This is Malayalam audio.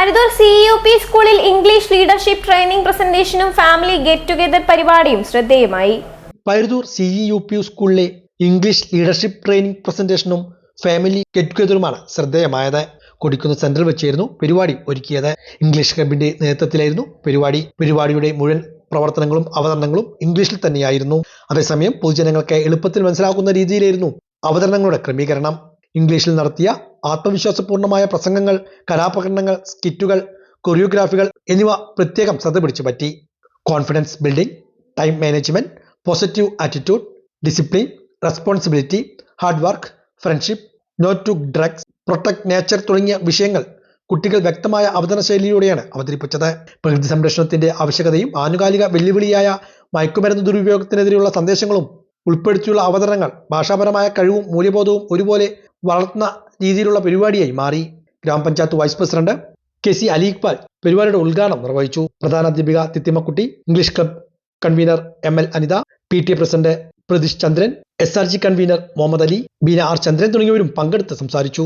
പരുതൂർ CUP സ്കൂളിൽ ഇംഗ്ലീഷ് ലീഡർഷിപ്പ് ട്രെയിനിംഗ് പ്രസന്റേഷനും ഫാമിലി ഗെറ്റ് ടുഗദർ പരിപാടിയും ശ്രദ്ധേയമായി. പരുതൂർ CUP സ്കൂളിലെ ഇംഗ്ലീഷ് ലീഡർഷിപ്പ് ട്രെയിനിംഗ് പ്രസന്റേഷനും ഫാമിലി ഗെറ്റ് ടുഗദറുമാണ് ശ്രദ്ധേയമായത്. കൊടിക്കുന്ന് സെന്ററിൽ വെച്ചായിരുന്നു പരിപാടി ഒരുക്കിയത്. ഇംഗ്ലീഷ് ക്ലബിന്റെ നേതൃത്വത്തിലായിരുന്നു പരിപാടിയുടെ മുഴുവൻ പ്രവർത്തനങ്ങളും അവതരണങ്ങളും ഇംഗ്ലീഷിൽ തന്നെയായിരുന്നു. അതേസമയം പൊതുജനങ്ങൾക്ക് എളുപ്പത്തിൽ മനസ്സിലാക്കുന്ന രീതിയിലായിരുന്നു അവതരണങ്ങളുടെ ക്രമീകരണം. ഇംഗ്ലീഷിൽ നടത്തിയ ആത്മവിശ്വാസപൂർണമായ പ്രസംഗങ്ങൾ, കലാപ്രകടനങ്ങൾ, സ്കിറ്റുകൾ, കൊറിയോഗ്രാഫികൾ എന്നിവ പ്രത്യേകം ശ്രദ്ധ പിടിച്ചു പറ്റി. Confidence building, time management, positive attitude, discipline, responsibility, hard work, friendship, no to drugs, protect nature തുടങ്ങിയ വിഷയങ്ങൾ കുട്ടികൾ വ്യക്തമായ അവതരണ ശൈലിയിലൂടെയാണ് അവതരിപ്പിച്ചത്. പ്രകൃതി സംരക്ഷണത്തിന്റെ ആവശ്യകതയും ആനുകാലിക വെല്ലുവിളിയായ മയക്കുമരുന്ന് ദുരുപയോഗത്തിനെതിരെയുള്ള സന്ദേശങ്ങളും ഉൾപ്പെടുത്തിയുള്ള അവതരണങ്ങൾ ഭാഷാപരമായ കഴിവും മൂല്യബോധവും ഒരുപോലെ വളർത്തുന്ന രീതിയിലുള്ള പരിപാടിയായി മാറി. Grama panchayat vice president KC Ali Iqbal പരിപാടിയുടെ ഉദ്ഘാടനം നിർവഹിച്ചു. പ്രധാനാധ്യാപിക Thithimakutty, English club convener ML Anitha, PTA president Pratheesh Chandran, SRG convener Muhammad Ali, Beena R Chandran തുടങ്ങിയവരും പങ്കെടുത്ത് സംസാരിച്ചു.